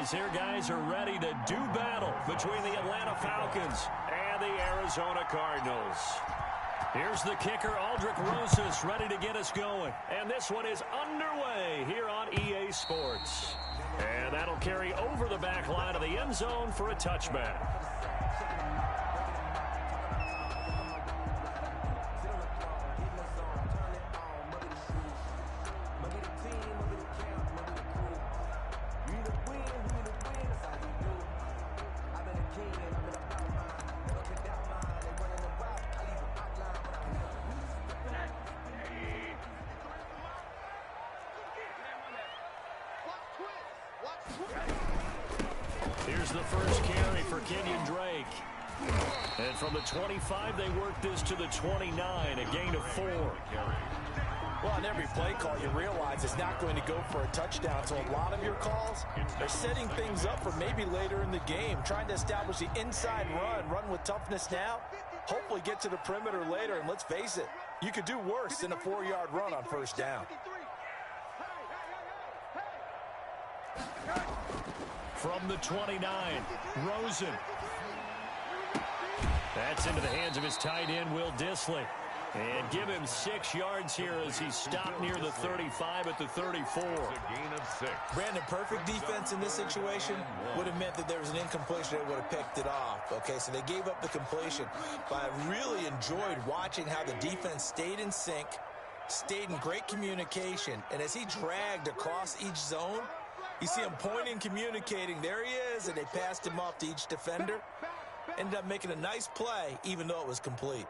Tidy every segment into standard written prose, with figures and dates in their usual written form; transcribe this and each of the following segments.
as their guys are ready to do battle between the Atlanta Falcons and the Arizona Cardinals. Here's the kicker, Aldrick Rosas, ready to get us going. And this one is underway here on EA Sports. And that'll carry over the back line of the end zone for a touchback. Here's the first carry for Kenyon Drake. And from the 25, they work this to the 29, a gain of 4. Well, on every play call, you realize it's not going to go for a touchdown. So a lot of your calls are setting things up for maybe later in the game, trying to establish the inside run with toughness now, hopefully get to the perimeter later. And let's face it, you could do worse than a 4-yard run on first down. From the 29, Rosen. That's into the hands of his tight end, Will Dissly. And give him 6 yards here as he stopped near the 35 at the 34. A gain of 6. Brandon, perfect defense in this situation would have meant that there was an incompletion that would have picked it off. Okay, so they gave up the completion. But I really enjoyed watching how the defense stayed in sync, stayed in great communication. And as he dragged across each zone, you see him pointing, communicating. There he is, and they passed him off to each defender. Ended up making a nice play, even though it was complete.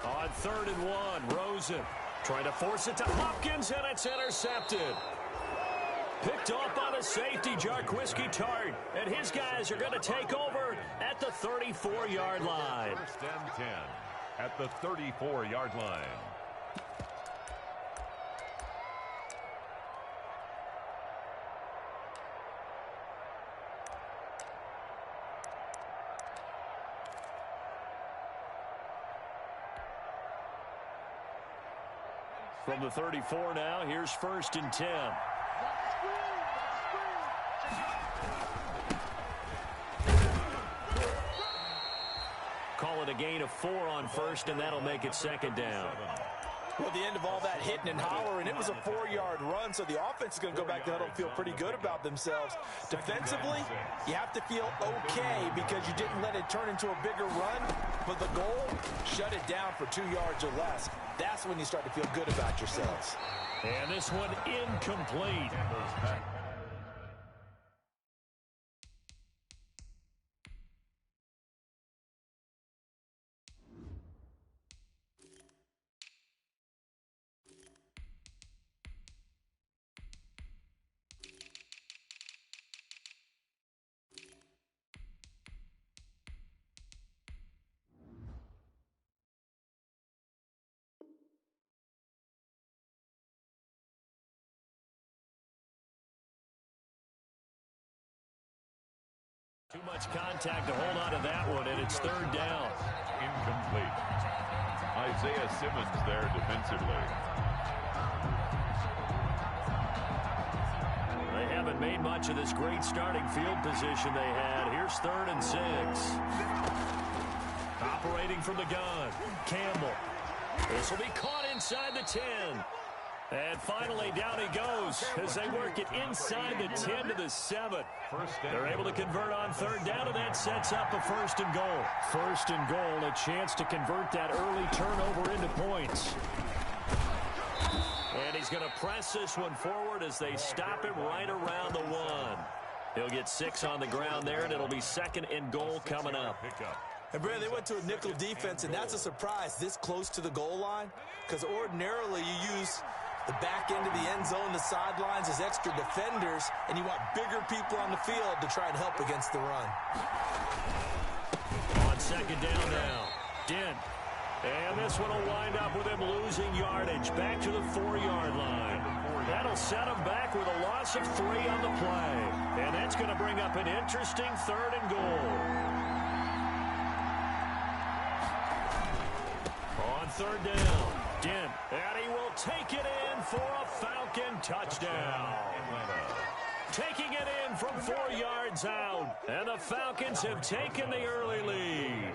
On 3rd and 1, Rosen trying to force it to Hopkins, and it's intercepted. Picked off by the safety, Jarquiski Tart. And his guys are going to take over at the 34-yard line. 1st and 10 at the 34-yard line. From the 34 now, here's 1st and 10. Call it a gain of 4 on 1st, and that'll make it 2nd down. Well, the end of all that hitting and hollering, it was a 4-yard run, so the offense is going to go back to huddle and feel pretty good about themselves. Defensively, you have to feel okay because you didn't let it turn into a bigger run, but the goal, shut it down for 2 yards or less. That's when you start to feel good about yourselves. And this one incomplete. Too much contact to hold on to that one, and it's 3rd down. Incomplete. Isaiah Simmons there defensively. They haven't made much of this great starting field position they had. Here's 3rd and 6. Operating from the gun, Campbell. This will be caught inside the 10. And finally, down he goes as they work it inside the 10 to the 7. They're able to convert on 3rd down, and that sets up a 1st and goal. 1st and goal, a chance to convert that early turnover into points. And he's going to press this one forward as they stop him right around the 1. He'll get 6 on the ground there, and it'll be 2nd and goal coming up. And, Brad, they went to a nickel defense, and that's a surprise this close to the goal line because ordinarily you use the back end of the end zone, the sidelines as extra defenders, and you want bigger people on the field to try and help against the run. On 2nd down now, Dent. And this one will wind up with him losing yardage back to the 4-yard line. That'll set him back with a loss of 3 on the play. And that's going to bring up an interesting 3rd and goal. On 3rd down, Dent. And he will take it in for a Falcon touchdown. taking it in from 4 yards out. And the Falcons have taken the early lead.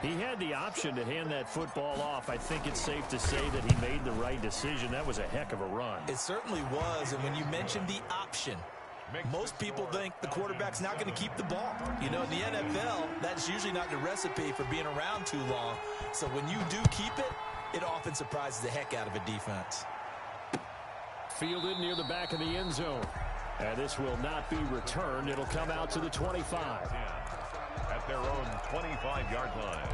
He had the option to hand that football off. I think it's safe to say that he made the right decision. That was a heck of a run. It certainly was, and when you mentioned the option, most people think the quarterback's not going to keep the ball. You know, in the NFL, that's usually not the recipe for being around too long. So when you do keep it, it often surprises the heck out of a defense. Fielded near the back of the end zone. And this will not be returned. It'll come out to the 25. At their own 25-yard line.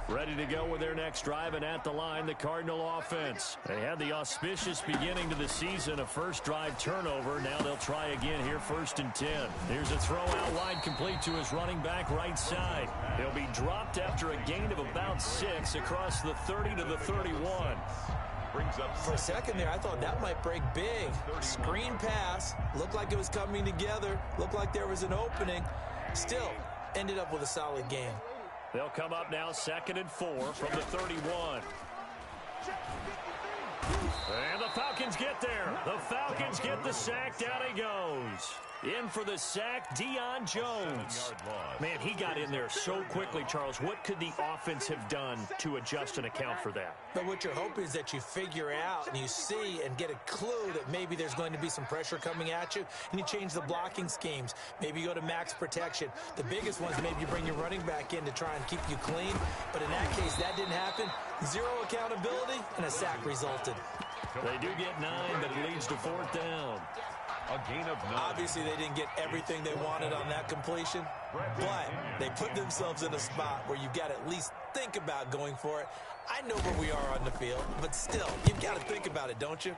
Ready to go with their next drive, and at the line, the Cardinal offense. They had the auspicious beginning to the season, a first drive turnover. Now they'll try again here, 1st and 10. Here's a throw out wide, complete to his running back right side. He'll be dropped after a gain of about 6 across the 30 to the 31. Brings up for a second there, I thought that might break big. Screen pass, looked like it was coming together, looked like there was an opening. Still, ended up with a solid game. They'll come up now 2nd and 4 from the 31. And the Falcons get there. The Falcons get the sack. Down he goes. In for the sack, Deion Jones. Man, he got in there so quickly, Charles. What could the offense have done to adjust and account for that? But what you're hoping is that you figure out and you see and get a clue that maybe there's going to be some pressure coming at you, and you change the blocking schemes. Maybe you go to max protection. The biggest ones, maybe you bring your running back in to try and keep you clean. But in that case, that didn't happen. 0 accountability, and a sack resulted. They do get 9, but it leads to 4th down. A gain of 9. Obviously, they didn't get everything they wanted on that completion, but they put themselves in a spot where you've got to at least think about going for it. I know where we are on the field, but still, you've got to think about it, don't you?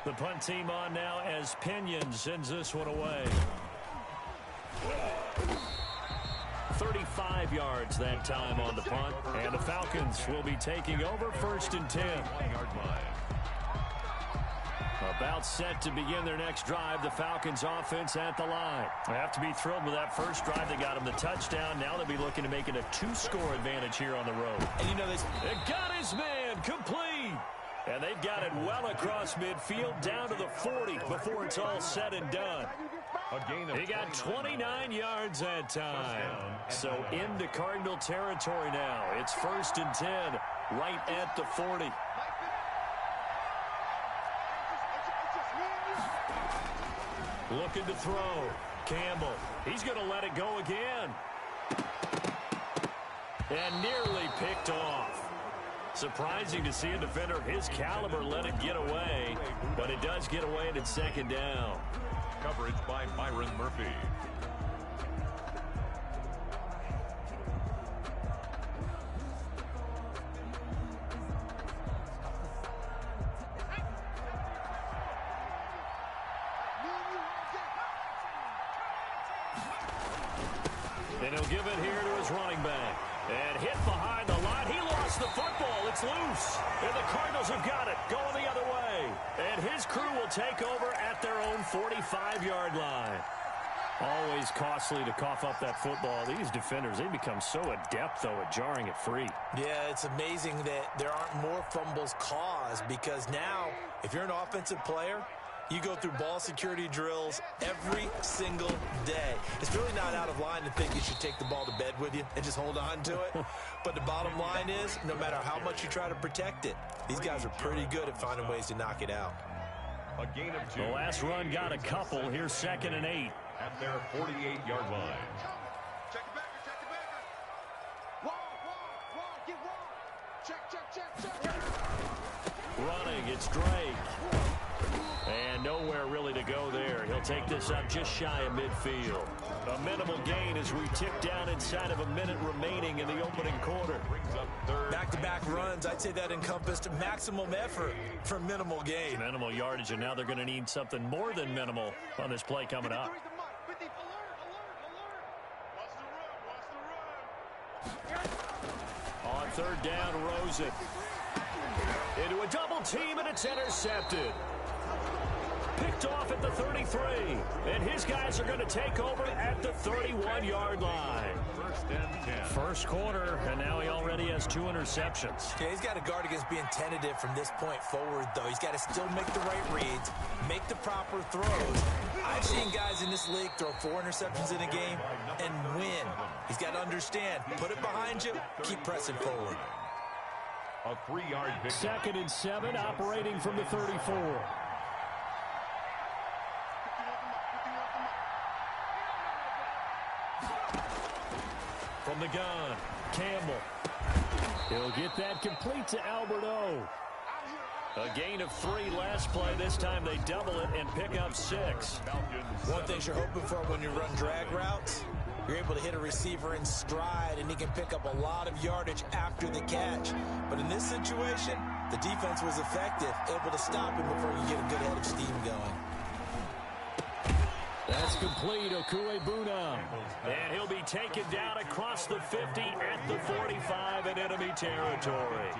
The punt team on now as Pinion sends this one away. 35 yards that time on the punt, and the Falcons will be taking over 1st and 10. 1-yard line. About set to begin their next drive, the Falcons offense at the line. They have to be thrilled with that first drive. They got him the touchdown. Now they'll be looking to make it a 2-score advantage here on the road. And you know this. It got his man complete. And they've got it well across midfield down to the 40 before it's all said and done. A gain of he got 29 yards that time. So into Cardinal territory now. It's 1st and 10 right at the 40. Looking to throw. Campbell. He's going to let it go again. And nearly picked off. Surprising to see a defender of his caliber let it get away. But it does get away and it's 2nd down. Coverage by Byron Murphy. And he'll give it here to his running back. And hit behind the line. He lost the football. It's loose. And the Cardinals have got it. Going the other way. And his crew will take over at their own 45-yard line. Always costly to cough up that football. These defenders, they become so adept, though, at jarring it free. Yeah, it's amazing that there aren't more fumbles caused, because now, if you're an offensive player, you go through ball security drills every single day. It's really not out of line to think you should take the ball to bed with you and just hold on to it. But the bottom line is, no matter how much you try to protect it, these guys are pretty good at finding ways to knock it out. A gain of 2. The last run got a couple. Here's 2nd and 8. At their 48-yard line. Check it back, check it back. Wall, get wall. Check. Running, it's Drake. And nowhere really to go there. He'll take this up just shy of midfield. A minimal gain as we tick down inside of a minute remaining in the opening quarter. Brings up 3rd. Back-to-back runs, I'd say that encompassed maximum effort for minimal gain. Minimal yardage, and now they're going to need something more than minimal on this play coming up. On 3rd down, Rosen. Into a double team, and it's intercepted. Picked off at the 33. And his guys are going to take over at the 31-yard line. First and 10. First quarter, and now he already has 2 interceptions. Yeah, he's got to guard against being tentative from this point forward, though. He's got to still make the right reads, make the proper throws. I've seen guys in this league throw 4 interceptions in a game and win. He's got to understand, put it behind you, keep pressing forward. A 3-yard pick. 2nd and 7, operating from the 34. From the gun, Campbell. He'll get that complete to Alberto. A gain of 3 last play. This time they double it and pick up 6. One thing you're hoping for when you run drag routes, you're able to hit a receiver in stride, and he can pick up a lot of yardage after the catch. But in this situation, the defense was effective, able to stop him before you get a good head of steam going. That's complete, Okuebuna. And he'll be taken down across the 50 at the 45 in enemy territory.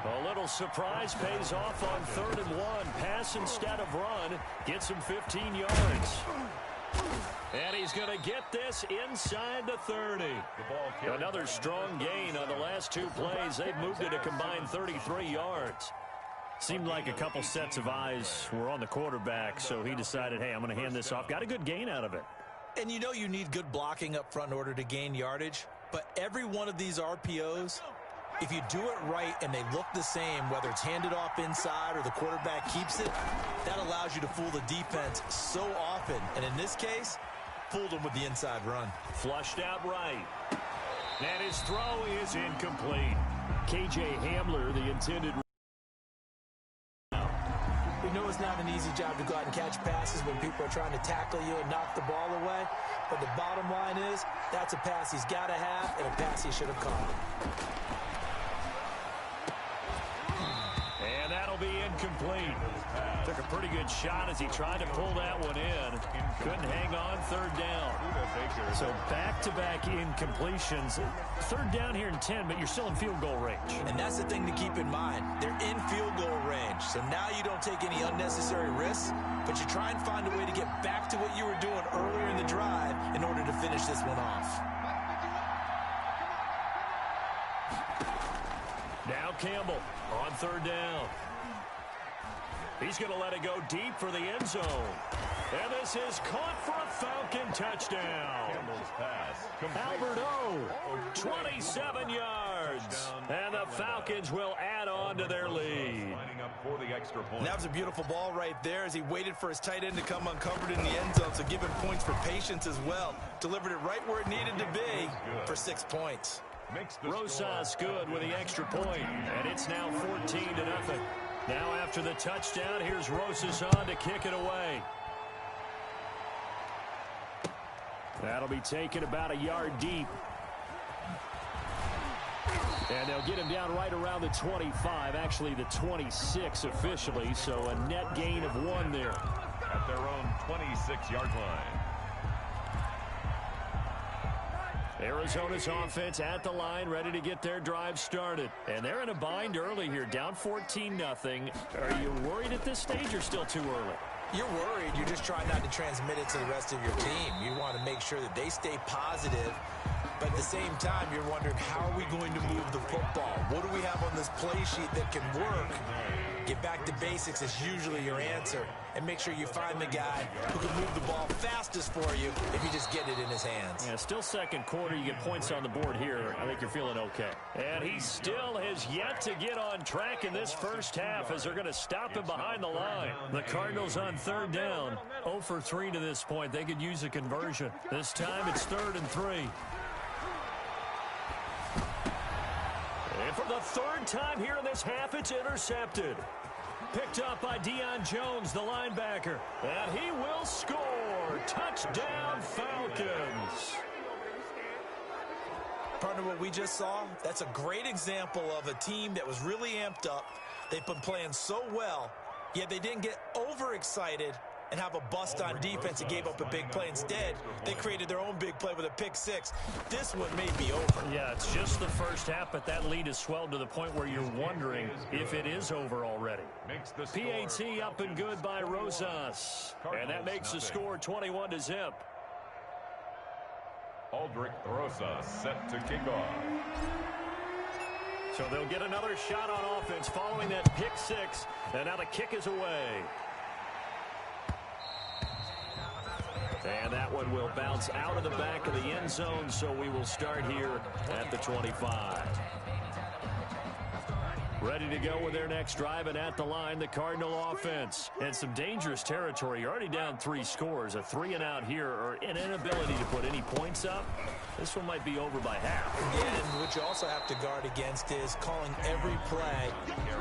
A little surprise pays off on 3rd and 1. Pass instead of run. Gets him 15 yards. And he's going to get this inside the 30. Another strong gain on the last 2 plays. They've moved it a combined 33 yards. Seemed like a couple sets of eyes were on the quarterback, so he decided, hey, I'm going to hand this off. Got a good gain out of it. And you know you need good blocking up front in order to gain yardage, but every one of these RPOs, if you do it right and they look the same, whether it's handed off inside or the quarterback keeps it, that allows you to fool the defense so often. And in this case, fooled them with the inside run. Flushed out right. And his throw is incomplete. KJ Hamler, the intended. We know it's not an easy job to go out and catch passes when people are trying to tackle you and knock the ball away. But the bottom line is, that's a pass he's got to have and a pass he should have caught. And that'll be incomplete. Took a pretty good shot as he tried to pull that one in. Couldn't hang on 3rd down. So back-to-back incompletions. 3rd down here in 10, but you're still in field goal range. And that's the thing to keep in mind. They're in field goal range. So now you don't take any unnecessary risks, but you try and find a way to get back to what you were doing earlier in the drive in order to finish this one off. Now Campbell on 3rd down. He's going to let it go deep for the end zone. And this is caught for a Falcon touchdown. Campbell's pass. Alberto, 27 yards. And the Falcons will add on to their lead. Lining up for the extra point. And that was a beautiful ball right there as he waited for his tight end to come uncovered in the end zone, so give him points for patience as well. Delivered it right where it needed to be for 6 points. Rosas good with the extra point, and it's now 14-0. Now after the touchdown, here's Rosas on to kick it away. That'll be taken about a yard deep. And they'll get him down right around the 25, actually the 26 officially, so a net gain of 1 there. At their own 26-yard line. Arizona's offense at the line, ready to get their drive started. And they're in a bind early here, down 14-0. Are you worried at this stage or still too early? You're worried. You're just trying not to transmit it to the rest of your team. You want to make sure that they stay positive. But at the same time, you're wondering, how are we going to move the football? What do we have on this play sheet that can work? Get back to basics is usually your answer. And make sure you find the guy who can move the ball fastest for you if you just get it in his hands. Yeah, still 2nd quarter. You get points on the board here. I think you're feeling okay. And he still has yet to get on track in this first half as they're going to stop him behind the line. The Cardinals on 3rd down. 0 for 3 to this point. They could use a conversion. This time it's 3rd and 3. And for the 3rd time here in this half, it's intercepted. Picked up by Deion Jones, the linebacker. And he will score. Touchdown, Falcons. Partner, what we just saw, that's a great example of a team that was really amped up. They've been playing so well, yet they didn't get overexcited and have a bust on defense and gave up a big play. Instead, they created their own big play with a pick six. This one may be over. Yeah, it's just the first half, but that lead has swelled to the point where you're wondering if it is over already. PAT up and good by Rosas. And that makes the score 21-0. Aldrich Rosas set to kick off. So they'll get another shot on offense following that pick six. And now the kick is away. And that one will bounce out of the back of the end zone, so we will start here at the 25. Ready to go with their next drive, and at the line, the Cardinal offense. And some dangerous territory. You're already down 3 scores. A 3-and-out here, or an inability to put any points up. This one might be over by half. And what you also have to guard against is calling every play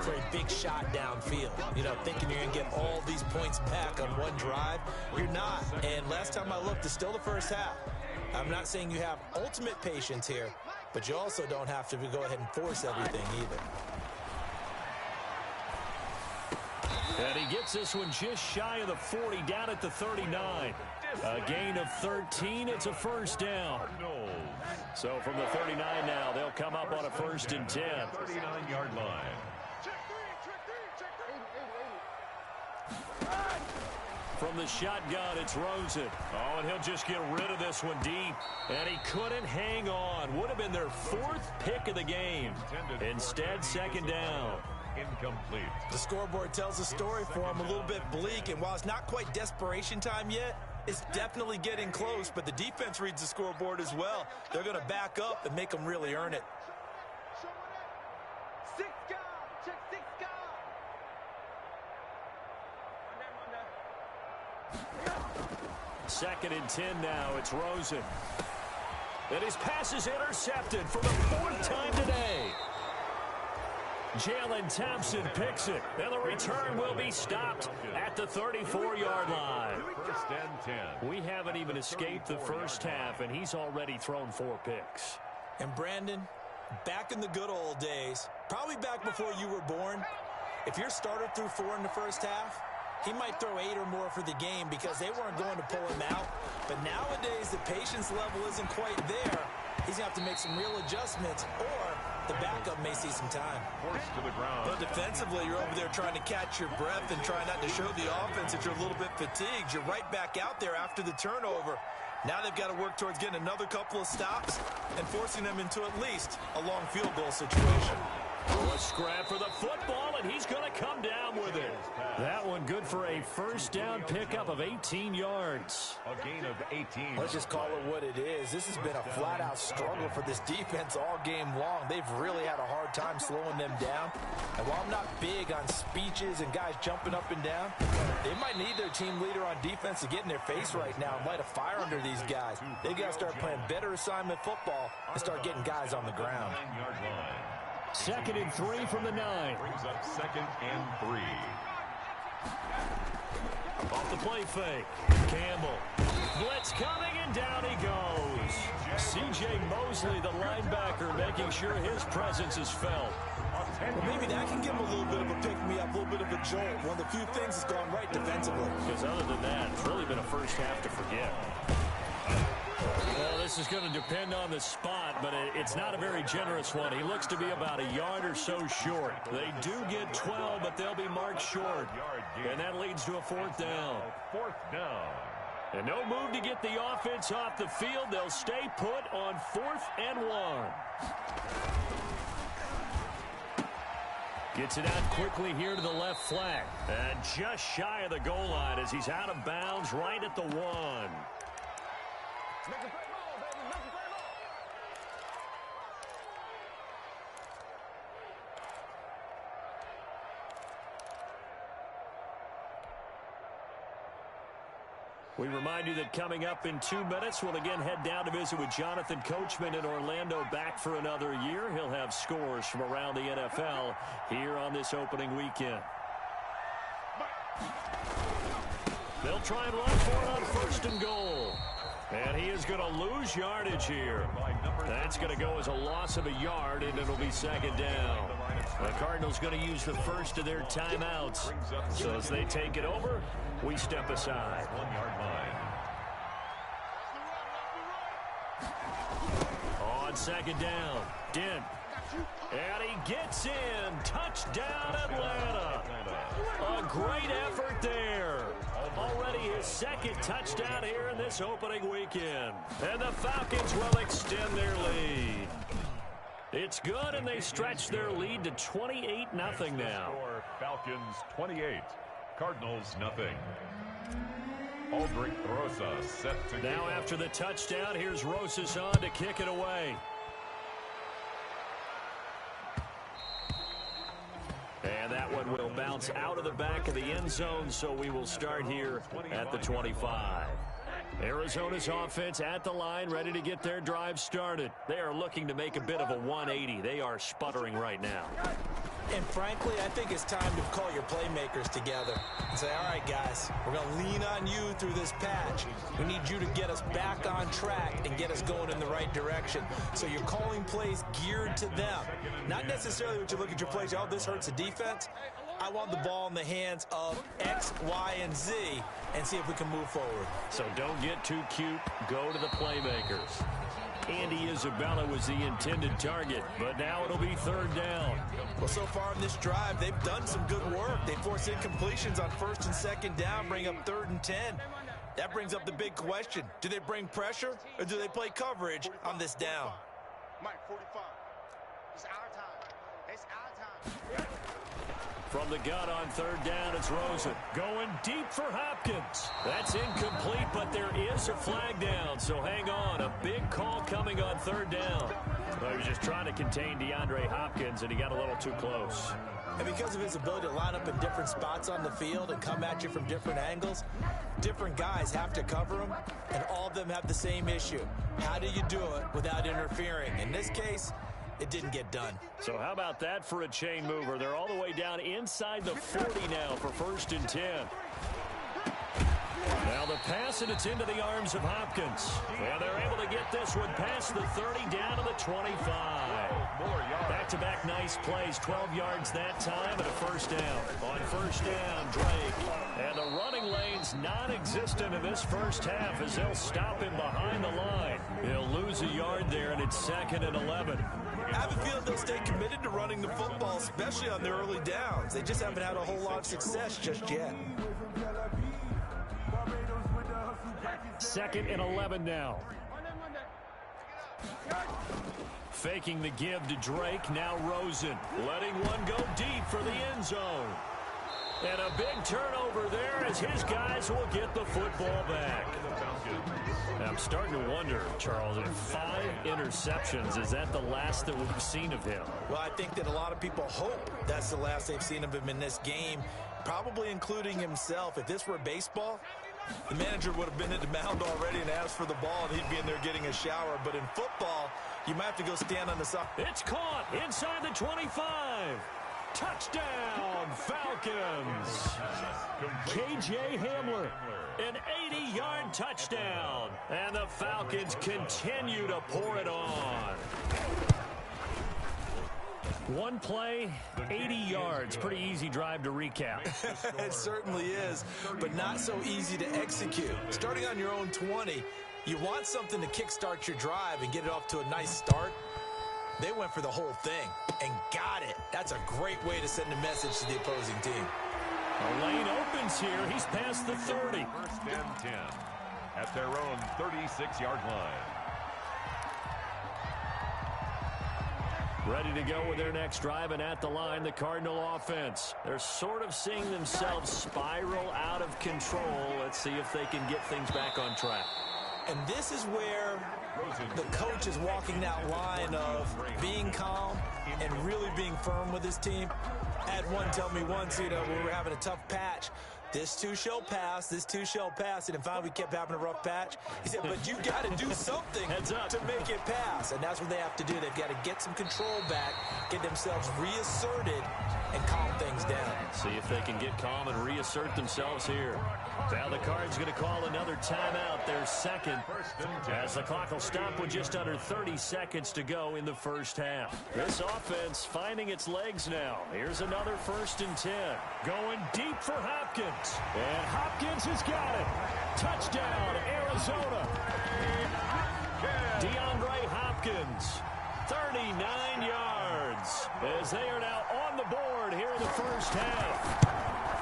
for a big shot downfield. You know, thinking you're going to get all these points back on one drive. You're not. And last time I looked, it's still the first half. I'm not saying you have ultimate patience here, but you also don't have to go ahead and force everything either. And he gets this one just shy of the 40, down at the 39. A gain of 13. It's a first down. So from the 39 now, they'll come up on a 1st and 10. 39-yard line. From the shotgun, it's Rosen. Oh, and he'll just get rid of this one deep. And he couldn't hang on. Would have been their 4th pick of the game. Instead, 2nd down. Incomplete. The scoreboard tells a story for him, a little bit bleak, and while it's not quite desperation time yet, it's definitely getting close, but the defense reads the scoreboard as well. They're going to back up and make them really earn it. 6 guard, check 6 guard. 2nd and 10 now. It's Rosen. And his pass is intercepted for the 4th time today. Jalen Thompson picks it, and the return will be stopped at the 34-yard line. 1st and 10. We haven't even escaped the first half, and he's already thrown 4 picks. And Brandon, back in the good old days, probably back before you were born, if your starter threw 4 in the first half, he might throw 8 or more for the game because they weren't going to pull him out. But nowadays, the patience level isn't quite there. He's going to have to make some real adjustments, or the backup may see some time. Forced to the ground. But defensively, you're over there trying to catch your breath and try not to show the offense that you're a little bit fatigued. You're right back out there after the turnover. Now they've got to work towards getting another couple of stops and forcing them into at least a long field goal situation. A scrap for the football, and he's going to come down with it. That one good for a first down pickup of 18 yards. A gain of 18. Let's just call it what it is. This has been a flat-out struggle for this defense all game long. They've really had a hard time slowing them down. And while I'm not big on speeches and guys jumping up and down, they might need their team leader on defense to get in their face right now and light a fire under these guys. They've got to start playing better assignment football and start getting guys on the ground. 9-yard line. 2nd and 3 from the 9. Brings up 2nd and 3. Off the play fake. Campbell. Blitz coming, and down he goes. C.J. Mosley, the linebacker, making sure his presence is felt. Well, maybe that can give him a little bit of a pick-me-up, a little bit of a jolt. One of the few things that's gone right defensively. Because other than that, it's really been a first half to forget. Well, this is going to depend on the spot, but it's not a very generous one. He looks to be about a yard or so short. They do get 12, but they'll be marked short. And that leads to a 4th down. 4th down. And no move to get the offense off the field. They'll stay put on 4th and 1. Gets it out quickly here to the left flank. And just shy of the goal line as he's out of bounds right at the 1. Make a play ball, baby. Make a play ball. We remind you that coming up in 2 minutes, we'll again head down to visit with Jonathan Coachman in Orlando, back for another year. He'll have scores from around the NFL here on this opening weekend. They'll try and run for it on 1st and goal. And he is going to lose yardage here. That's going to go as a loss of a yard, and it'll be second down. The Cardinals going to use the first of their timeouts. So as they take it over, we step aside. 1 yard line. On second down, Dent. And he gets in. Touchdown, Atlanta. A great effort there. Already his second touchdown here in this opening weekend. And the Falcons will extend their lead. It's good, and they stretch their lead to 28-0 now. Falcons 28, Cardinals nothing. Aldrich Rosas set to now after the touchdown, here's Rosas on to kick it away. And that one will bounce out of the back of the end zone, so we will start here at the 25. Arizona's offense at the line, ready to get their drive started. They are looking to make a bit of a 180. They are sputtering right now. And frankly, I think it's time to call your playmakers together and say, all right, guys, we're going to lean on you through this patch. We need you to get us back on track and get us going in the right direction. So you're calling plays geared to them. Not necessarily what you look at your plays, oh, this hurts the defense. I want the ball in the hands of X, Y, and Z and see if we can move forward. So don't get too cute. Go to the playmakers. Andy Isabella was the intended target, but now it'll be third down. Well, so far in this drive, they've done some good work. They force incompletions on first and second down, bring up 3rd and 10. That brings up the big question. Do they bring pressure or do they play coverage on this down? Mike, 45. It's our time. It's our time. From the gun on third down, it's Rosen. Going deep for Hopkins. That's incomplete, but there is a flag down, so hang on. A big call coming on third down. Well, he was just trying to contain DeAndre Hopkins, and he got a little too close. And because of his ability to line up in different spots on the field and come at you from different angles, different guys have to cover him, and all of them have the same issue. How do you do it without interfering? In this case, it didn't get done. So how about that for a chain mover? They're all the way down inside the 40 now for 1st and 10. Now the pass, and it's into the arms of Hopkins. And they're able to get this one past the 30 down to the 25. Back-to-back nice plays, 12 yards that time, and a first down. On first down, Drake. And the running lane's non-existent in this first half as they'll stop him behind the line. He'll lose a yard there, and it's 2nd and 11. I have a feeling they'll stay committed to running the football, especially on their early downs. They just haven't had a whole lot of success just yet. 2nd and 11 now. Faking the give to Drake, now Rosen. Letting one go deep for the end zone. And a big turnover there as his guys will get the football back. I'm starting to wonder, Charles, if 5 interceptions, is that the last that we've seen of him? Well, I think that a lot of people hope that's the last they've seen of him in this game, probably including himself. If this were baseball, the manager would have been at the mound already and asked for the ball, and he'd be in there getting a shower. But in football, you might have to go stand on the side. It's caught inside the 25. Touchdown, Falcons. KJ Hamler, an 80-yard touchdown. And the Falcons continue to pour it on. One play, 80 yards. Pretty easy drive to recap. It certainly is, but not so easy to execute. Starting on your own 20, you want something to kickstart your drive and get it off to a nice start. They went for the whole thing and got it. That's a great way to send a message to the opposing team. A lane opens here. He's past the 30. 1st and 10 at their own 36-yard line. Ready to go with their next drive, and at the line, the Cardinal offense. They're sort of seeing themselves spiral out of control. Let's see if they can get things back on track. And this is where the coach is walking that line of being calm and really being firm with his team. I had one tell me once, when we were having a tough patch, this too shall pass, this too shall pass. And finally we kept having a rough patch. He said, but you got to do something to make it pass. And that's what they have to do. They've got to get some control back, get themselves reasserted, and calm things down. So See if they can get calm and reassert themselves here. Now the Cards going to call another timeout, their second, as the clock will stop with just under 30 seconds to go in the first half. This offense finding its legs now. Here's another 1st and 10. Going deep for Hopkins. And Hopkins has got it. Touchdown, Arizona. DeAndre Hopkins, 39 yards, as they are now on the board here in the first half.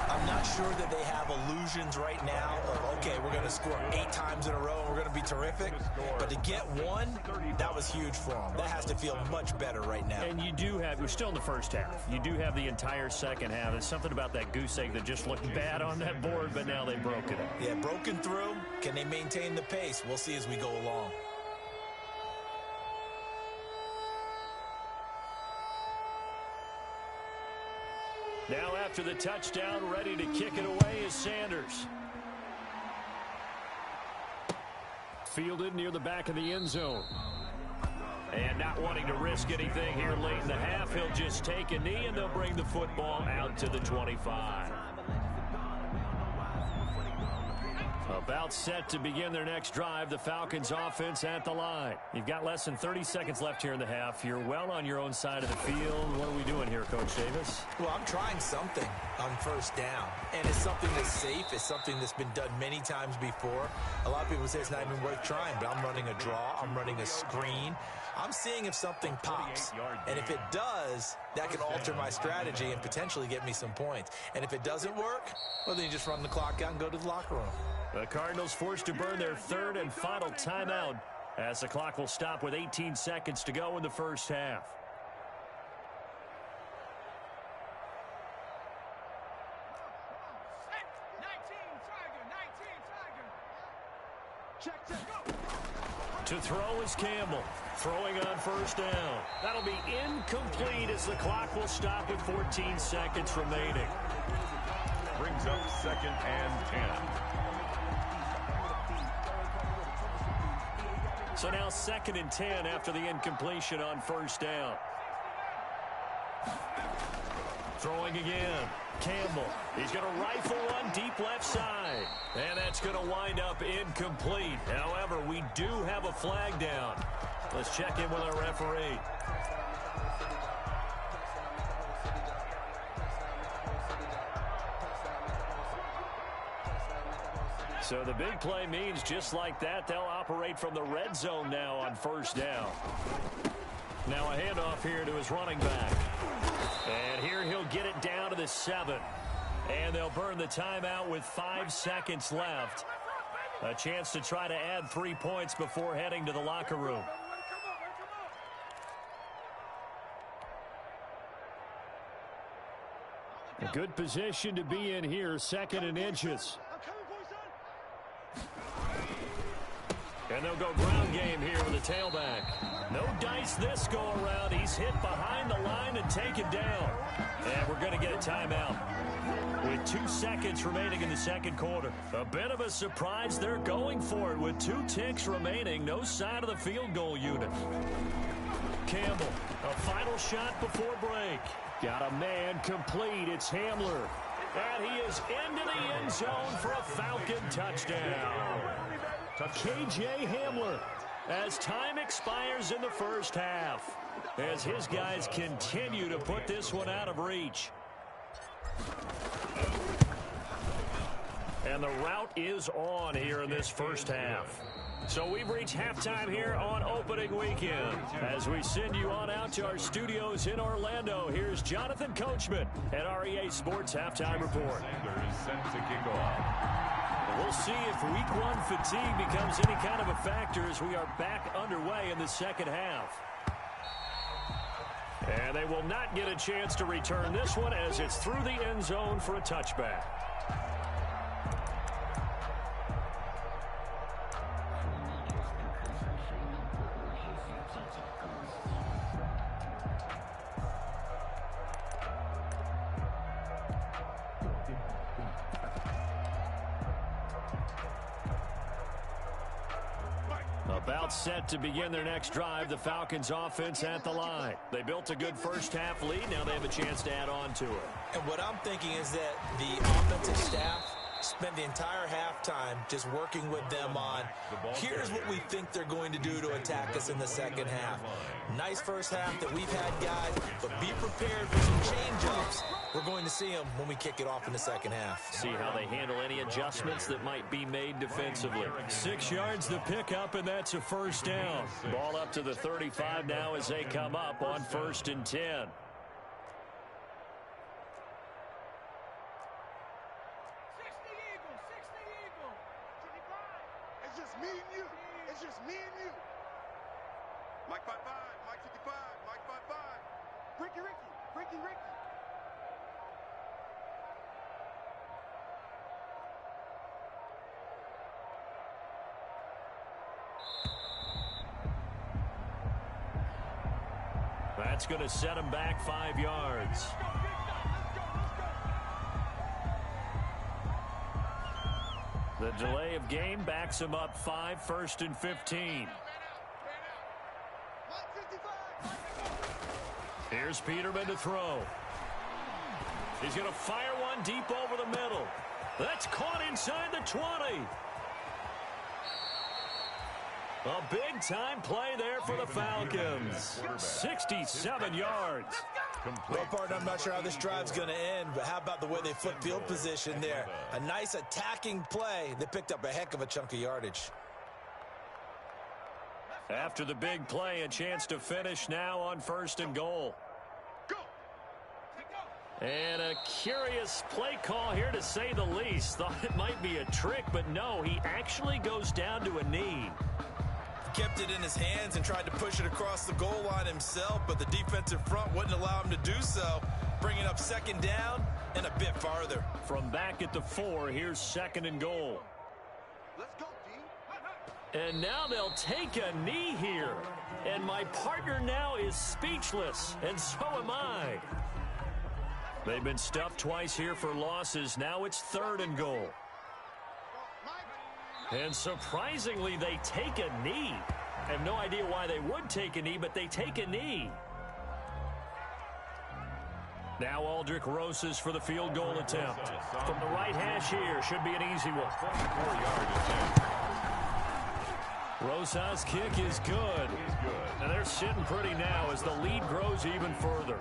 I'm not sure that they have illusions right now of, okay, we're going to score 8 times in a row and we're going to be terrific. But to get one, that was huge for them. That has to feel much better right now. And you do have, we're still in the first half. You do have the entire second half. There's something about that goose egg that just looked bad on that board, but now they broke it up. Yeah, broken through. Can they maintain the pace? We'll see as we go along. Now after the touchdown, ready to kick it away is Sanders. Fielded near the back of the end zone. And not wanting to risk anything here late in the half, he'll just take a knee and they'll bring the football out to the 25. About set to begin their next drive, the Falcons offense at the line. You've got less than 30 seconds left here in the half. You're well on your own side of the field. What are we doing here, Coach Davis? Well, I'm trying something on 1st down, and it's something that's safe. It's something that's been done many times before. A lot of people say it's not even worth trying, but I'm running a draw. I'm running a screen. I'm seeing if something pops, and if it does, that can alter my strategy and potentially get me some points. And if it doesn't work, well, then you just run the clock out and go to the locker room. The Cardinals forced to burn their 3rd and final timeout as the clock will stop with 18 seconds to go in the first half. To throw is Campbell. Throwing on 1st down. That'll be incomplete as the clock will stop with 14 seconds remaining. Brings up 2nd and 10. So now 2nd and 10 after the incompletion on 1st down. Throwing again. Campbell. He's going to rifle one deep left side. And that's going to wind up incomplete. However, we do have a flag down. Let's check in with our referee. So the big play means just like that, they'll operate from the red zone now on 1st down. Now a handoff here to his running back. And here he'll get it down to the 7. And they'll burn the timeout with 5 seconds left. A chance to try to add 3 points before heading to the locker room. A good position to be in here, 2nd and inches. And they'll go ground game here with the tailback. No dice this go around. He's hit behind the line and taken down. And we're going to get a timeout with 2 seconds remaining in the 2nd quarter. A bit of a surprise. They're going for it with 2 ticks remaining. No sign of the field goal unit. Campbell, a final shot before break. Got a man complete. It's Hamler. And he is into the end zone for a Falcon touchdown. KJ Hamler, as time expires in the first half, as his guys continue to put this one out of reach. And the route is on here in this first half. So we've reached halftime here on opening weekend. As we send you on out to our studios in Orlando, here's Jonathan Coachman at REA Sports Halftime Report. Sanders set to kick off. We'll see if week 1 fatigue becomes any kind of a factor as we are back underway in the second half. And they will not get a chance to return this one as it's through the end zone for a touchback. About set to begin their next drive, the Falcons offense at the line. They built a good first half lead. Now they have a chance to add on to it. And what I'm thinking is that the offensive staff spent the entire halftime just working with them on, here's what we think they're going to do to attack us in the second half. Nice first half that we've had, guys, but be prepared for some change-ups. We're going to see them when we kick it off in the second half. See how they handle any adjustments that might be made defensively. 6 yards to pick up, and that's a first down. Ball up to the 35 now as they come up on 1st and 10. It's just me and you. It's just me and you. Mike 5-5, Mike 55, Mike 5-5. Ricky, Ricky. That's going to set him back 5 yards. The delay of game backs him up 5, 1st and 15. Here's Peterman to throw. He's going to fire one deep over the middle. That's caught inside the 20. A big-time play there for the Falcons. 67 yards. Well, partner, I'm not sure how this drive's going to end, but how about the way they flip field position there? A nice attacking play. They picked up a heck of a chunk of yardage. After the big play, a chance to finish now on 1st and goal. And a curious play call here, to say the least. Thought it might be a trick, but no, he actually goes down to a knee. Kept it in his hands and tried to push it across the goal line himself, but the defensive front wouldn't allow him to do so, bringing up 2nd down and a bit farther. From back at the 4, here's 2nd and goal. Let's go, D. And now they'll take a knee here. And my partner now is speechless, and so am I. They've been stuffed twice here for losses. Now it's 3rd and goal. And surprisingly, they take a knee. I have no idea why they would take a knee, but they take a knee. Now Aldrich Rosas for the field goal attempt. From the right hash here, should be an easy one. 4 yards. Rosas' kick is good. And they're sitting pretty now as the lead grows even further.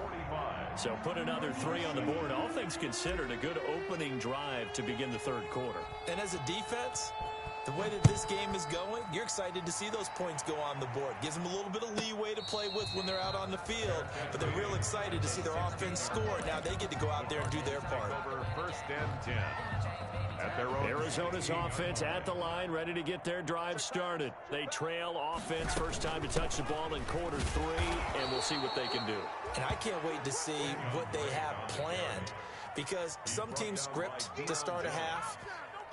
So put another 3 on the board. All things considered, a good opening drive to begin the 3rd quarter. And as a defense, the way that this game is going, you're excited to see those points go on the board. Gives them a little bit of leeway to play with when they're out on the field, but they're real excited to see their offense score. Now they get to go out there and do their part. Over 1st and 10. At their own Arizona's offense at the line, ready to get their drive started. They trail offense, first time to touch the ball in quarter 3, and we'll see what they can do. And I can't wait to see what they have planned, because some teams script to start a half.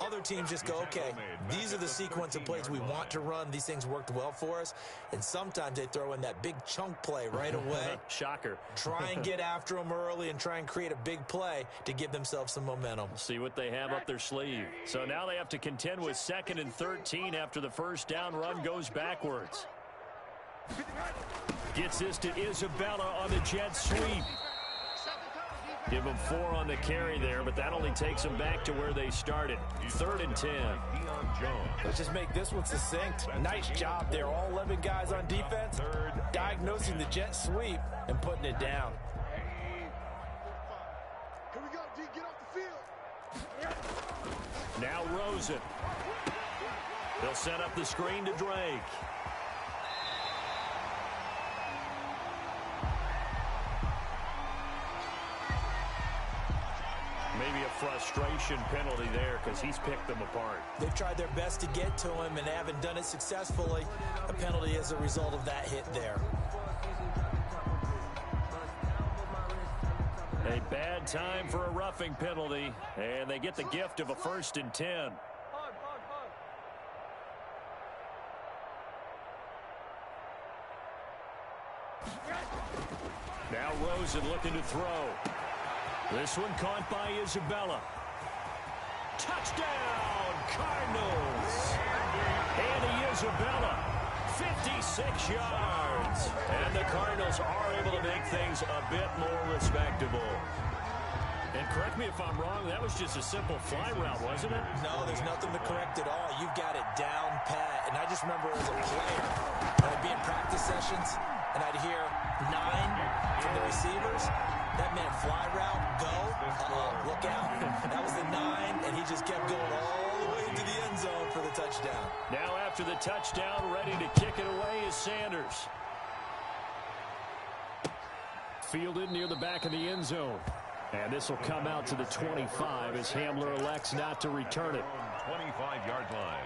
Other teams just go, okay, these are the sequence of plays we want to run. These things worked well for us. And sometimes they throw in that big chunk play right away. Shocker. Try and get after them early and try and create a big play to give themselves some momentum. See what they have up their sleeve. So now they have to contend with 2nd and 13 after the first down run goes backwards. Gets this to Isabella on the jet sweep. Give them 4 on the carry there, but that only takes them back to where they started. 3rd and 10. Let's just make this one succinct. Nice job there. All 11 guys on defense, diagnosing the jet sweep and putting it down. Here we go, D. Get off the field. Now Rosen. They'll set up the screen to Drake. Maybe a frustration penalty there because he's picked them apart. They've tried their best to get to him and haven't done it successfully. A penalty as a result of that hit there. A bad time for a roughing penalty, and they get the gift of a 1st and 10. Now Rosen looking to throw. This one caught by Isabella. Touchdown, Cardinals! Andy Isabella, 56 yards. And the Cardinals are able to make things a bit more respectable. And correct me if I'm wrong, that was just a simple fly route, wasn't it? No, there's nothing to correct at all. You've got it down pat. And I just remember as a player, I'd be in practice sessions, and I'd hear 9 from the receivers. That meant fly route, go, look out. That was the 9, and he just kept going all the way into the end zone for the touchdown. Now after the touchdown, ready to kick it away is Sanders. Fielded near the back of the end zone. And this will come out to the 25 as Hamler elects not to return it. 25-yard line.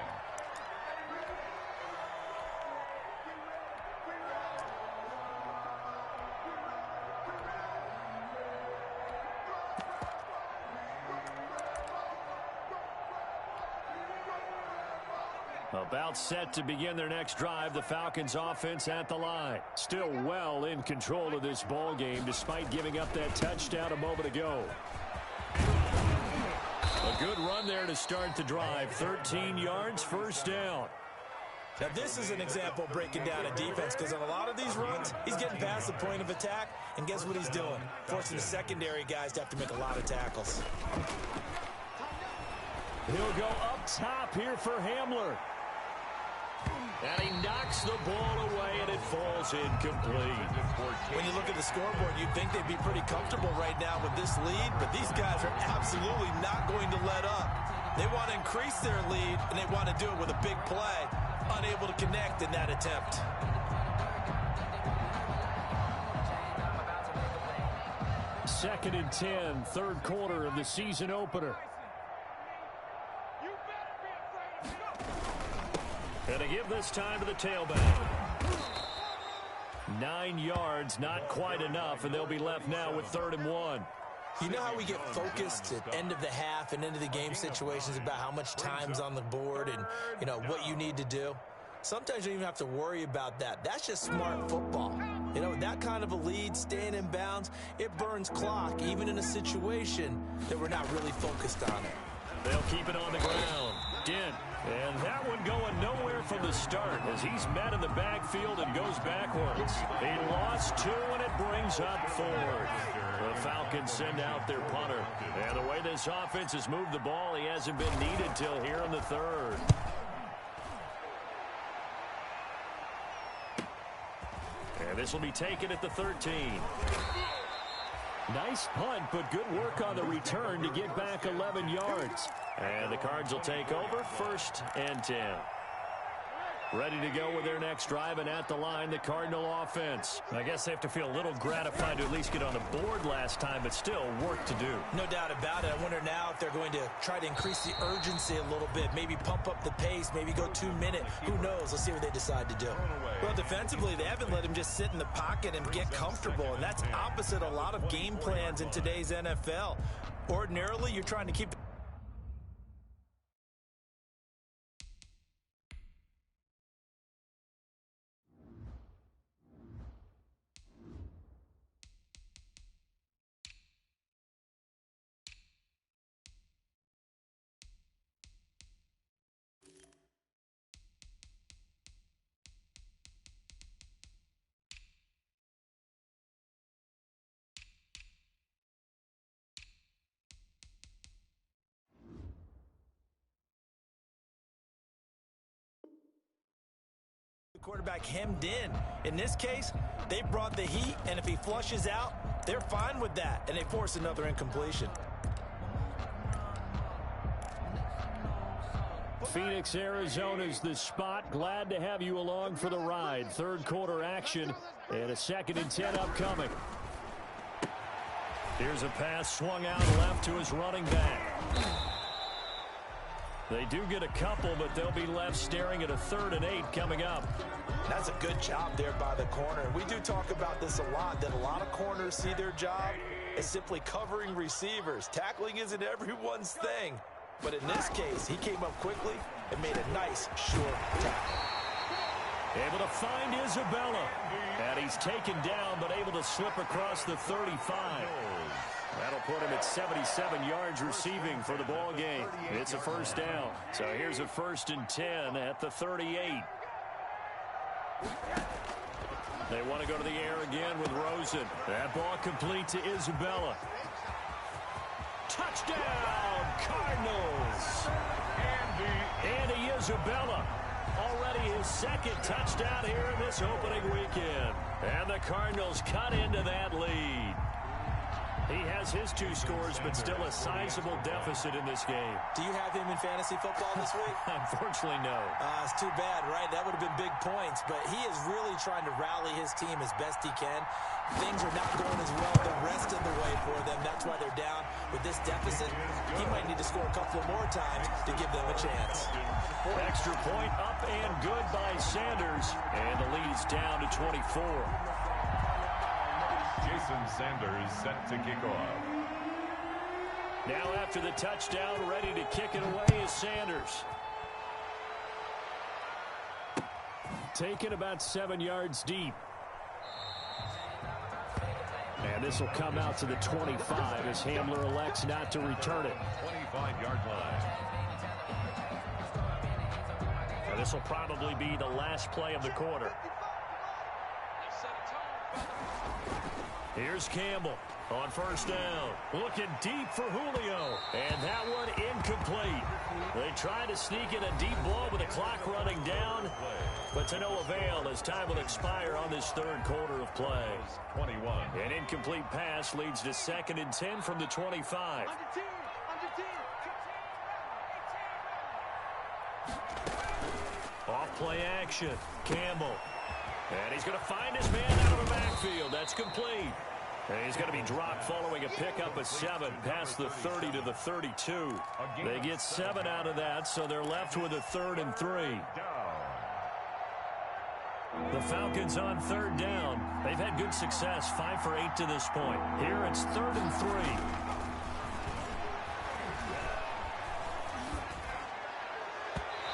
About set to begin their next drive, the Falcons offense at the line. Still well in control of this ball game despite giving up that touchdown a moment ago. A good run there to start the drive. 13 yards, first down. Now this is an example of breaking down a defense, because on a lot of these runs, he's getting past the point of attack, and guess what he's doing? Forcing the secondary guys to have to make a lot of tackles. He'll go up top here for Hamler. And he knocks the ball away, and it falls incomplete. When you look at the scoreboard, you'd think they'd be pretty comfortable right now with this lead, but these guys are absolutely not going to let up. They want to increase their lead, and they want to do it with a big play. Unable to connect in that attempt. Second and 10, third quarter of the season opener. And to give this time to the tailback. 9 yards, not quite enough, and they'll be left now with 3rd and 1. You know how we get focused at end of the half and into the game situations about how much time's on the board and, you know, what you need to do? Sometimes you don't even have to worry about that. That's just smart football. You know, that kind of a lead, staying in bounds, it burns clock, even in a situation that we're not really focused on it. They'll keep it on the ground. Dent. And that one going nowhere from the start as he's met in the backfield and goes backwards. He lost 2, and it brings up 4th. The Falcons send out their punter. And the way this offense has moved the ball, he hasn't been needed till here in the 3rd. And this will be taken at the 13. Nice punt, but good work on the return to get back 11 yards. And the Cards will take over, 1st and 10. Ready to go with their next drive, and at the line, the Cardinal offense. I guess they have to feel a little gratified to at least get on the board last time, but still work to do. No doubt about it. I wonder now if they're going to try to increase the urgency a little bit, maybe pump up the pace, maybe go 2-minute. Who knows? Let's see what they decide to do. Well, defensively, they haven't let him just sit in the pocket and get comfortable, and that's opposite a lot of game plans in today's NFL. Ordinarily, you're trying to keep the quarterback hemmed in. In this case, they brought the heat, and if he flushes out, they're fine with that, and they force another incompletion. Phoenix, Arizona's the spot. Glad to have you along for the ride. 3rd quarter action, and a 2nd and 10 upcoming. Here's a pass swung out left to his running back. They do get a couple, but they'll be left staring at a 3rd and 8 coming up. That's a good job there by the corner. We do talk about this a lot, that a lot of corners see their job as simply covering receivers. Tackling isn't everyone's thing. But in this case, he came up quickly and made a nice, short tackle. Able to find Isabella. And he's taken down, but able to slip across the 35. That'll put him at 77 yards receiving for the ball game. It's a 1st down. So here's a 1st and 10 at the 38. They want to go to the air again with Rosen. That ball complete to Isabella. Touchdown, Cardinals. Andy Isabella, already his second touchdown here in this opening weekend. And the Cardinals cut into that lead. He has his 2 scores, but still a sizable deficit in this game. Do you have him in fantasy football this week? Unfortunately, no. It's too bad, right? That would have been big points, but he is really trying to rally his team as best he can. Things are not going as well the rest of the way for them. That's why they're down with this deficit. He might need to score a couple of more times to give them a chance. Extra point up and good by Sanders, and the lead's down to 24. Jason Sanders set to kick off. Now after the touchdown, ready to kick it away is Sanders. Taken about 7 yards deep. And this will come out to the 25 as Hamler elects not to return it. 25-yard line. And this will probably be the last play of the quarter. Here's Campbell on first down. Looking deep for Julio. And that one incomplete. They tried to sneak in a deep ball with the clock running down, but to no avail as time will expire on this third quarter of play. 21. An incomplete pass leads to 2nd and 10 from the 25. Off play action. Campbell. And he's going to find his man out of the backfield. That's complete. And he's going to be dropped following a pickup of 7 past the 30 to the 32. They get 7 out of that, so they're left with a 3rd and 3. The Falcons on 3rd down. They've had good success, 5 for 8 to this point. Here it's 3rd and 3.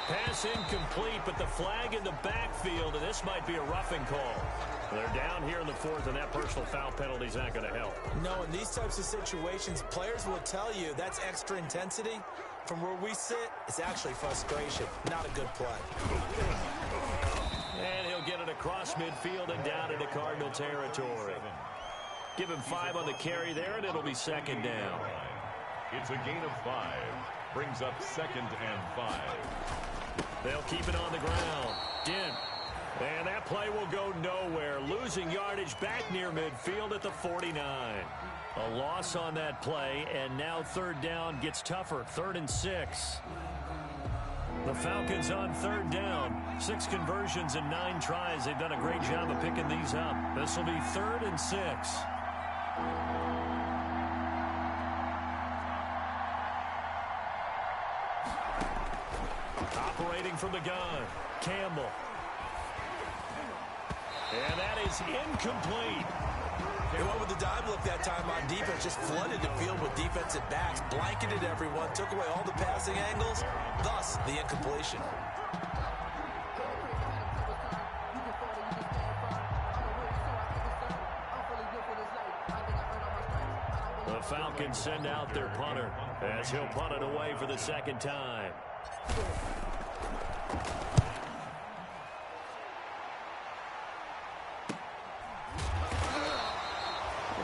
Pass incomplete, but the flag in the backfield, and this might be a roughing call. They're down here in the 4th, and that personal foul penalty is not going to help. No, in these types of situations, players will tell you that's extra intensity. From where we sit, it's actually frustration, not a good play. And he'll get it across midfield and down into Cardinal territory. Give him 5 on the carry there, and it'll be 2nd down. It's a gain of 5. Brings up 2nd and 5. They'll keep it on the ground. Dent. And that play will go nowhere. Losing yardage back near midfield at the 49. A loss on that play, and now 3rd down gets tougher. 3rd and 6. The Falcons on 3rd down. 6 conversions and 9 tries. They've done a great job of picking these up. This will be 3rd and 6. Operating from the gun, Campbell. And that is incomplete. They went with the dive look that time on defense, just flooded the field with defensive backs, blanketed everyone, took away all the passing angles, thus the incompletion. The Falcons send out their punter as he'll punt it away for the 2nd time.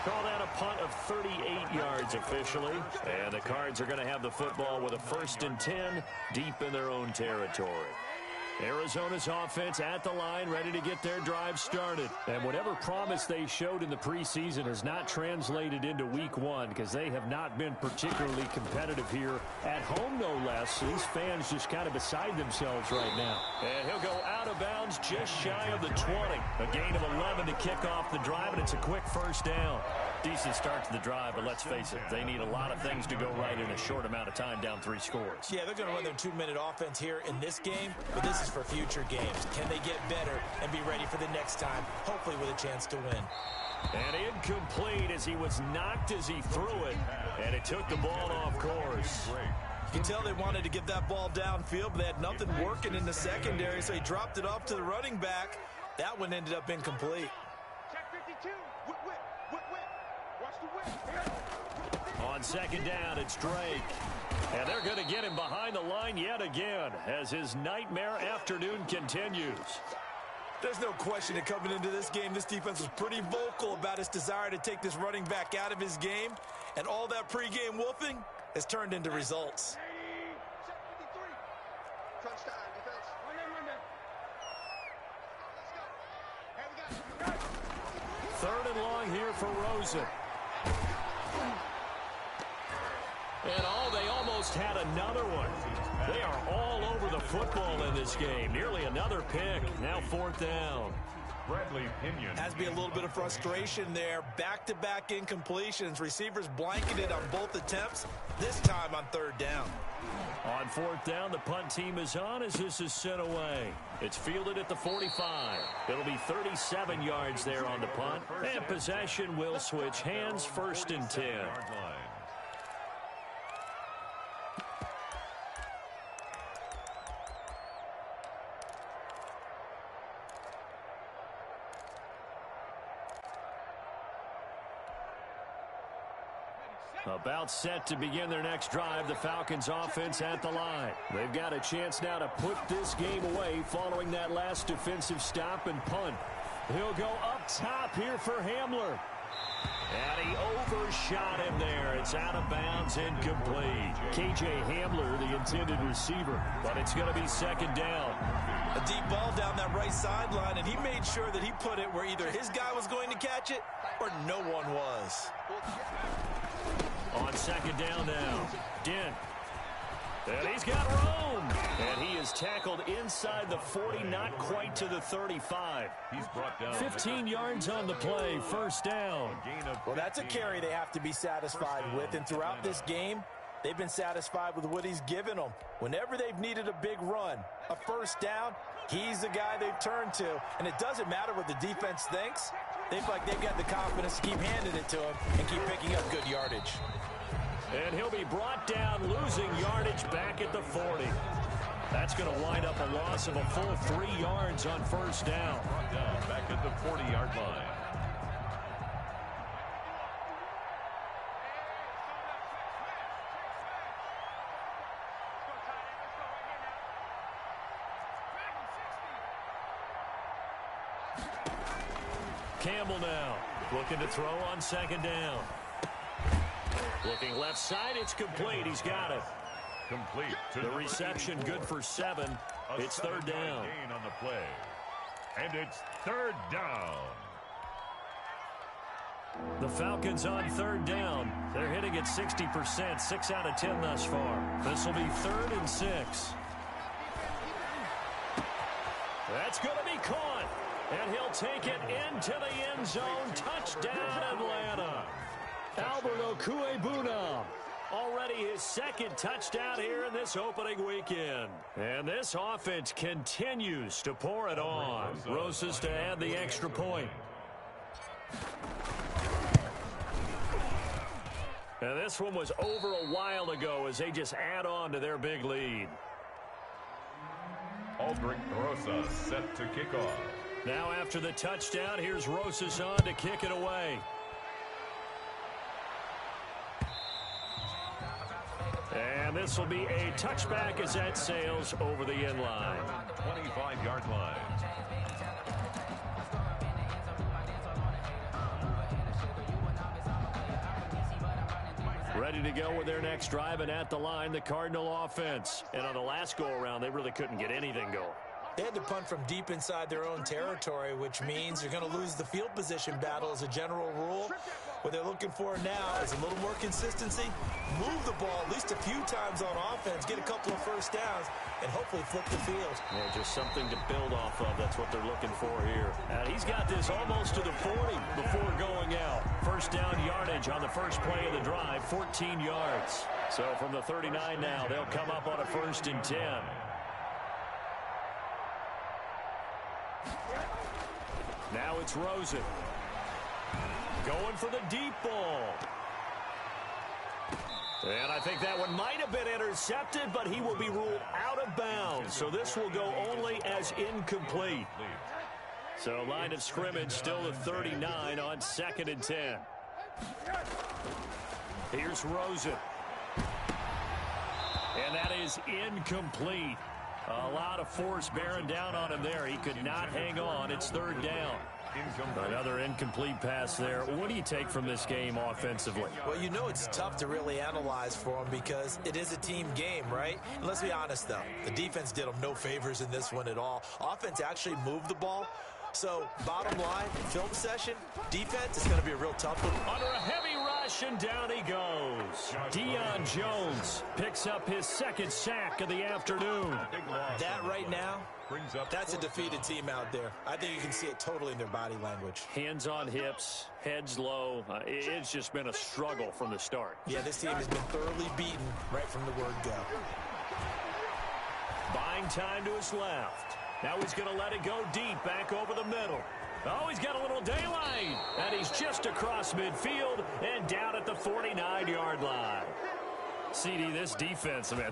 Call that a punt of 38 yards officially. And the Cards are going to have the football with a 1st and 10 deep in their own territory. Arizona's offense at the line, ready to get their drive started. And whatever promise they showed in the preseason has not translated into week 1 because they have not been particularly competitive here at home, no less. These fans just kind of beside themselves right now. And he'll go out of bounds just shy of the 20. A gain of 11 to kick off the drive, and it's a quick 1st down. Decent start to the drive, but let's face it, they need a lot of things to go right in a short amount of time down 3 scores. Yeah, they're going to run their 2-minute offense here in this game, but this is for future games. Can they get better and be ready for the next time, hopefully with a chance to win? And incomplete as he was knocked as he threw it, and it took the ball off course. You can tell they wanted to get that ball downfield, but they had nothing working in the secondary, so he dropped it off to the running back. That one ended up incomplete. Check 52. Watch the whip. On 2nd down, it's Drake. And they're going to get him behind the line yet again as his nightmare afternoon continues. There's no question that coming into this game, this defense was pretty vocal about its desire to take this running back out of his game. And all that pregame whooping has turned into results. Crunch time, defense. Third and long here for Rosen. And they almost had another one. They are all over the football in this game. Nearly another pick. Now fourth down. Bradley Pinion. Has to be a little bit of frustration there. Back-to-back incompletions. Receivers blanketed on both attempts, this time on third down. On fourth down, the punt team is on as this is sent away. It's fielded at the 45. It'll be 37 yards there on the punt. And possession will switch hands, first and 10. About set to begin their next drive, the Falcons offense at the line. They've got a chance now to put this game away following that last defensive stop and punt. He'll go up top here for Hamler. And he overshot him there. It's out of bounds, incomplete. KJ Hamler, the intended receiver, but it's going to be second down. A deep ball down that right sideline, and he made sure that he put it where either his guy was going to catch it or no one was. On second down now, Dent. And he's got room. And he is tackled inside the 40, not quite to the 35. He's brought down 15 yards on the play, first down. Well, that's a carry they have to be satisfied with, and throughout this game, they've been satisfied with what he's given them. Whenever they've needed a big run, a first down, he's the guy they've turned to, and it doesn't matter what the defense thinks. They feel like they've got the confidence to keep handing it to him and keep picking up good yardage. And he'll be brought down, losing yardage back at the 40. That's going to wind up a loss of a full 3 yards on first down. Brought down back at the 40-yard line. Campbell now looking to throw on second down. Looking left side, it's complete. He's got it. Complete to The reception good for 7. It's third down. Gain on the play. And it's third down. The Falcons on third down. They're hitting at 60%, 6 out of 10 thus far. This will be 3rd and 6. That's going to be caught. And he'll take it into the end zone. Touchdown, Atlanta. Albert Okuebuna, already his second touchdown here in this opening weekend. And this offense continues to pour it on. Rosas to add the extra point. And this one was over a while ago as they just add on to their big lead. Aldrich Rosas set to kick off. Now after the touchdown, here's Rosas on to kick it away. And this will be a touchback as that sails over the end line. 25-yard line. Ready to go with their next drive, and at the line, the Cardinal offense. And on the last go-around, they really couldn't get anything going. They had to punt from deep inside their own territory, which means you're going to lose the field position battle as a general rule. What they're looking for now is a little more consistency, move the ball at least a few times on offense, get a couple of first downs, and hopefully flip the field. Yeah, just something to build off of. That's what they're looking for here. And he's got this almost to the 40 before going out. First down yardage on the first play of the drive, 14 yards. So from the 39 now, they'll come up on a 1st and 10. Now it's Rosen. Going for the deep ball. And I think that one might have been intercepted, but he will be ruled out of bounds. So this will go only as incomplete. So line of scrimmage still at 39 on 2nd and 10. Here's Rosen. And that is incomplete. A lot of force bearing down on him there. He could not hang on. It's 3rd down. Another incomplete pass there. What do you take from this game offensively? Well, you know it's tough to really analyze for them because it is a team game, right? And let's be honest, though. The defense did them no favors in this one at all. Offense actually moved the ball. So, bottom line, film session, defense is going to be a real tough one. Under a heavy rush, and down he goes. Deion Jones picks up his second sack of the afternoon. That right now, that's a defeated team out there. I think you can see it totally in their body language. Hands on hips, heads low. It's just been a struggle from the start. Yeah, this team has been thoroughly beaten right from the word go. Buying time to his left. Now he's going to let it go deep back over the middle. Oh, he's got a little daylight. And he's just across midfield and down at the 49-yard line. CD, this defense, man,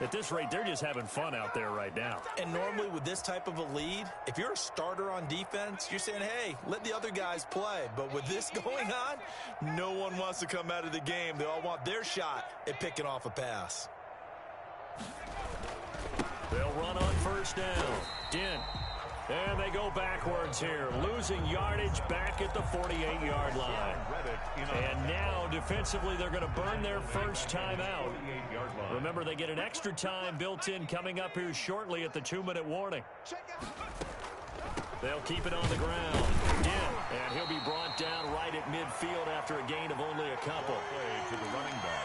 at this rate, they're just having fun out there right now. And normally with this type of a lead, if you're a starter on defense, you're saying, hey, let the other guys play. But with this going on, no one wants to come out of the game. They all want their shot at picking off a pass. They'll run on first down. Dent. And they go backwards here, losing yardage back at the 48-yard line. And now, defensively, they're going to burn their first time out. Remember, they get an extra time built in coming up here shortly at the 2-minute warning. They'll keep it on the ground. Dent, and he'll be brought down right at midfield after a gain of only a couple.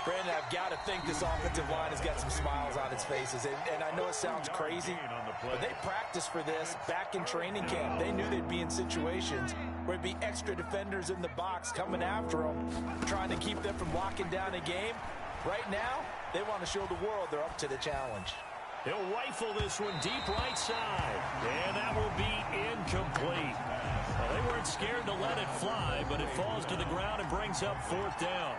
Brandon, I've got to think this offensive line has got some smiles on its faces. And I know it sounds crazy, but they practiced for this back in training camp. They knew they'd be in situations where it'd be extra defenders in the box coming after them, trying to keep them from locking down a game. Right now, they want to show the world they're up to the challenge. He'll rifle this one deep right side, and that will be incomplete. Well, they weren't scared to let it fly, but it falls to the ground and brings up fourth down.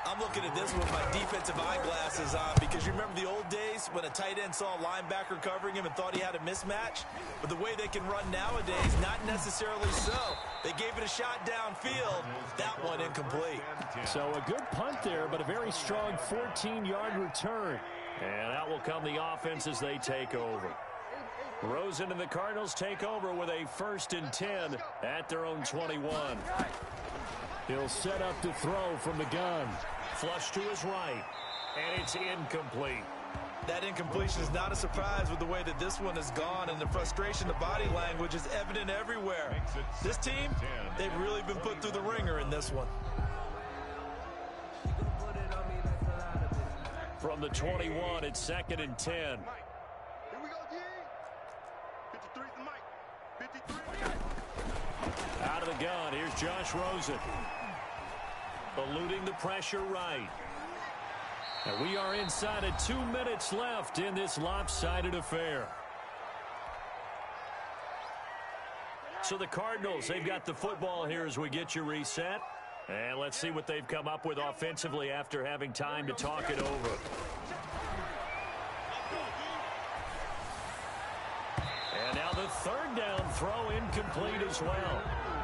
I'm looking at this with my defensive eyeglasses on because you remember the old days when a tight end saw a linebacker covering him and thought he had a mismatch? But the way they can run nowadays, not necessarily so. They gave it a shot downfield. That one incomplete. So a good punt there, but a very strong 14-yard return. And out will come the offense as they take over. Rosen and the Cardinals take over with a 1st and 10 at their own 21. He'll set up to throw from the gun. Flush to his right. And it's incomplete. That incompletion is not a surprise with the way that this one has gone, and the frustration, the body language is evident everywhere. This team, they've really been put through the ringer in this one. From the 21, it's 2nd and 10. Here we go, G. 53's the mic. 53. Out of the gun, here's Josh Rosen. Eluding the pressure right. And we are inside of 2 minutes left in this lopsided affair. So the Cardinals, they've got the football here as we get you reset. And let's see what they've come up with offensively after having time to talk it over. And now the 3rd down throw incomplete as well.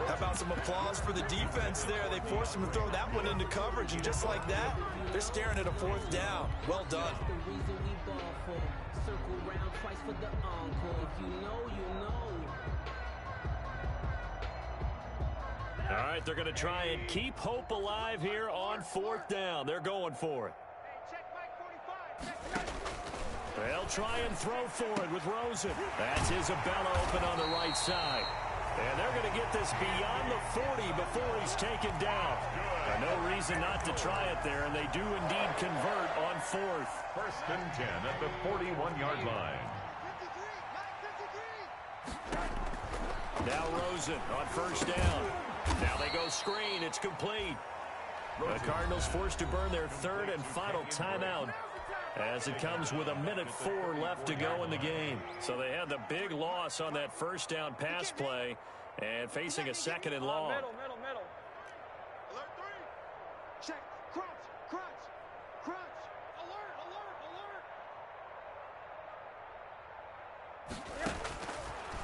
How about some applause for the defense there? They forced him to throw that one into coverage, and just like that, they're staring at a 4th down. Well done. All right, they're going to try and keep hope alive here on 4th down. They're going for it. They'll try and throw for it with Rosen. That's Isabella open on the right side. And they're going to get this beyond the 40 before he's taken down. No reason not to try it there, and they do indeed convert on 4th. 1st and 10 at the 41-yard line. Now Rosen on 1st down. Now they go screen. It's complete. The Cardinals forced to burn their 3rd and final timeout as it comes with 1:04 left to go in the game. So they had the big loss on that 1st down pass play and facing a 2nd and long. Middle. Alert 3. Check. Crunch.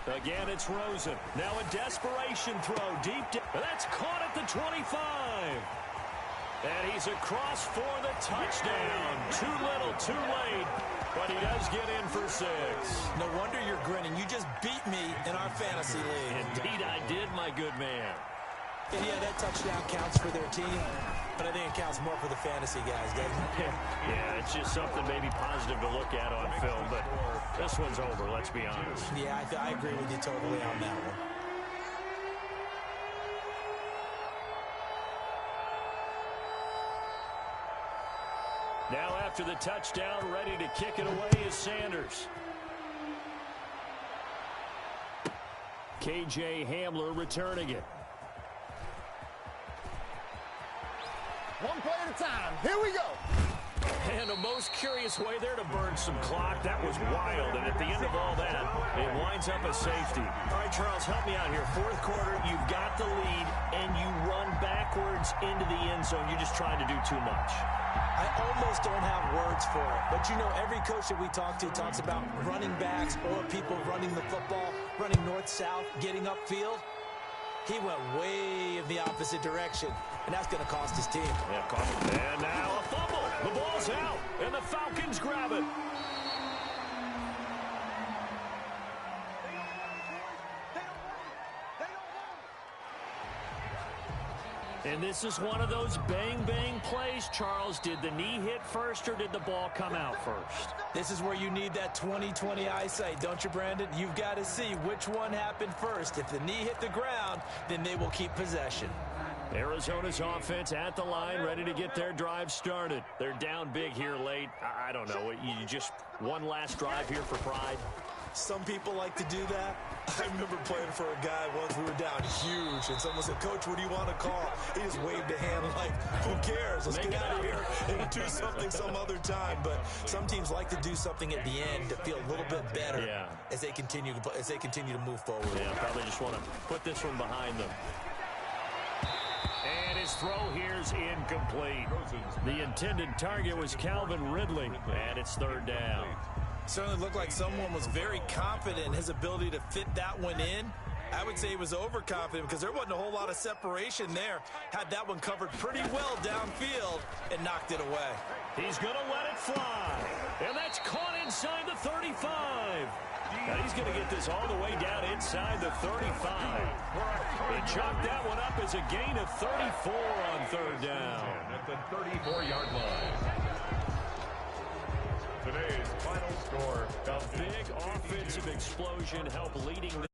Alert. Again, it's Rosen. Now a desperation throw deep. That's caught at the 25. And he's across for the touchdown. Too little, too late. But he does get in for 6. No wonder you're grinning. You just beat me in our fantasy league. Indeed I did, my good man. And yeah, that touchdown counts for their team, but I think it counts more for the fantasy guys, doesn't it? Yeah, it's just something maybe positive to look at on film, but this one's over, let's be honest. Yeah, I agree with you totally on that one. Now after the touchdown, ready to kick it away is Sanders. KJ Hamler returning it. One play at a time. Here we go. And a most curious way there to burn some clock. That was wild. And at the end of all that, it winds up a safety. All right, Charles, help me out here. Fourth quarter, you've got the lead, and you run backwards into the end zone. You're just trying to do too much. I almost don't have words for it. But, you know, every coach that we talk to talks about running backs or people running the football, running north-south, getting upfield. He went way in the opposite direction, and that's going to cost his team. Yeah, and now a fumble. The ball's out, and the Falcons grab it. And this is one of those bang-bang plays, Charles. Did the knee hit first or did the ball come out first? This is where you need that 20/20 eyesight, don't you, Brandon? You've got to see which one happened first. If the knee hit the ground, then they will keep possession. Arizona's offense at the line, ready to get their drive started. They're down big here late. I don't know. You just one last drive here for pride? Some people like to do that. I remember playing for a guy once. We were down huge, and someone said, "Coach, what do you want to call?" He just waved a hand like, "Who cares? Let's get out of here and do something some other time." But some teams like to do something at the end to feel a little bit better as they continue to move forward. Yeah, probably just want to put this one behind them. And his throw here's incomplete. The intended target was Calvin Ridley, and it's third down. Certainly looked like someone was very confident in his ability to fit that one in. I would say he was overconfident because there wasn't a whole lot of separation there. Had that one covered pretty well downfield and knocked it away. He's going to let it fly. And that's caught inside the 35. Now he's going to get this all the way down inside the 35. He chalked that one up as a gain of 34 on third down. At the 34-yard line. Today's final score. A big offensive explosion helped leading the